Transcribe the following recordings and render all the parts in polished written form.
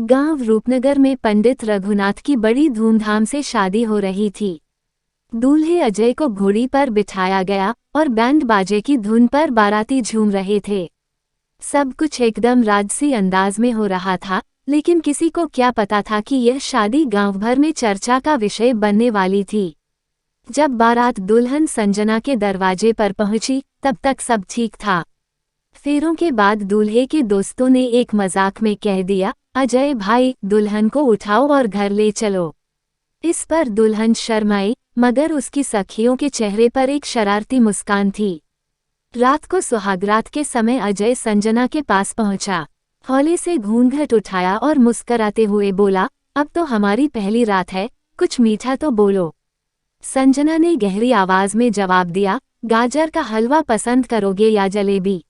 गांव रूपनगर में पंडित रघुनाथ की बड़ी धूमधाम से शादी हो रही थी। दूल्हे अजय को घोड़ी पर बिठाया गया और बैंड बाजे की धुन पर बाराती झूम रहे थे। सब कुछ एकदम राजसी अंदाज में हो रहा था, लेकिन किसी को क्या पता था कि यह शादी गांव भर में चर्चा का विषय बनने वाली थी। जब बारात दुल्हन संजना के दरवाजे पर पहुंची, तब तक सब ठीक था। फेरों के बाद दूल्हे के दोस्तों ने एक मजाक में कह दिया, अजय भाई, दुल्हन को उठाओ और घर ले चलो। इस पर दुल्हन शर्माई, मगर उसकी सखियों के चेहरे पर एक शरारती मुस्कान थी। रात को सुहागरात के समय अजय संजना के पास पहुंचा, हौले से घूंघट उठाया और मुस्कराते हुए बोला, अब तो हमारी पहली रात है, कुछ मीठा तो बोलो। संजना ने गहरी आवाज में जवाब दिया, गाजर का हलवा पसंद करोगे या जलेबी?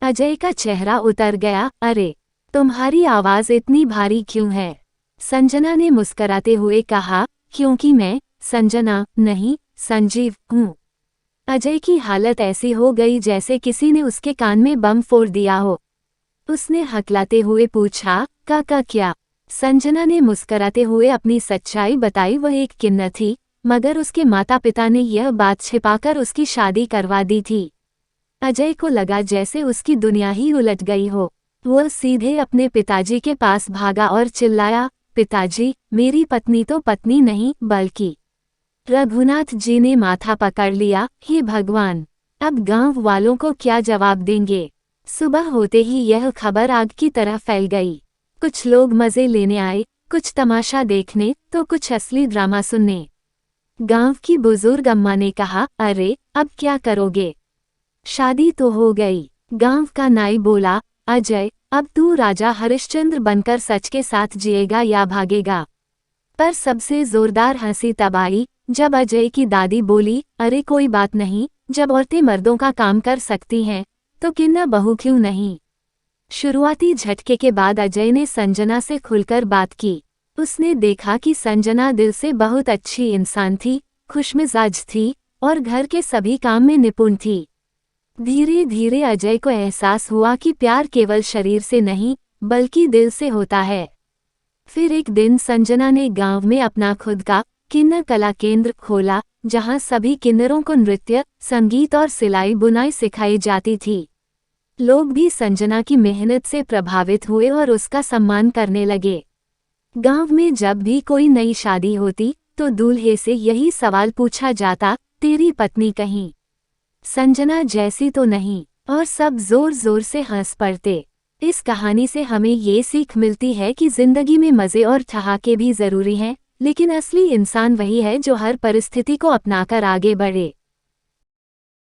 अजय का चेहरा उतर गया, अरे तुम्हारी आवाज इतनी भारी क्यों है? संजना ने मुस्कराते हुए कहा, क्योंकि मैं संजना नहीं, संजीव हूँ। अजय की हालत ऐसी हो गई जैसे किसी ने उसके कान में बम फोड़ दिया हो। उसने हकलाते हुए पूछा, काका क्या? संजना ने मुस्कराते हुए अपनी सच्चाई बताई, वह एक किन्नर थी, मगर उसके माता पिता ने यह बात छिपाकर उसकी शादी करवा दी थी। अजय को लगा जैसे उसकी दुनिया ही उलट गई हो। वह सीधे अपने पिताजी के पास भागा और चिल्लाया, पिताजी, मेरी पत्नी तो पत्नी नहीं बल्कि। रघुनाथ जी ने माथा पकड़ लिया, हे भगवान, अब गांव वालों को क्या जवाब देंगे? सुबह होते ही यह खबर आग की तरह फैल गई। कुछ लोग मजे लेने आए, कुछ तमाशा देखने, तो कुछ असली ड्रामा सुनने। गांव की बुजुर्ग अम्मा ने कहा, अरे अब क्या करोगे? शादी तो हो गई। गांव का नाई बोला, अजय, अब तू राजा हरिश्चंद्र बनकर सच के साथ जिएगा या भागेगा? पर सबसे जोरदार हंसी तब आई जब अजय की दादी बोली, अरे कोई बात नहीं, जब औरतें मर्दों का काम कर सकती हैं तो किन्ना बहू क्यों नहीं। शुरुआती झटके के बाद अजय ने संजना से खुलकर बात की। उसने देखा कि संजना दिल से बहुत अच्छी इंसान थी, खुशमिजाज थी और घर के सभी काम में निपुण थी। धीरे धीरे अजय को एहसास हुआ कि प्यार केवल शरीर से नहीं बल्कि दिल से होता है। फिर एक दिन संजना ने गांव में अपना खुद का किन्नर कला केंद्र खोला, जहां सभी किन्नरों को नृत्य, संगीत और सिलाई बुनाई सिखाई जाती थी। लोग भी संजना की मेहनत से प्रभावित हुए और उसका सम्मान करने लगे। गांव में जब भी कोई नई शादी होती तो दूल्हे से यही सवाल पूछा जाता, तेरी पत्नी कहीं संजना जैसी तो नहीं? और सब जोर जोर से हंस पड़ते। इस कहानी से हमें ये सीख मिलती है कि जिंदगी में मजे और ठहाके भी जरूरी हैं, लेकिन असली इंसान वही है जो हर परिस्थिति को अपनाकर आगे बढ़े।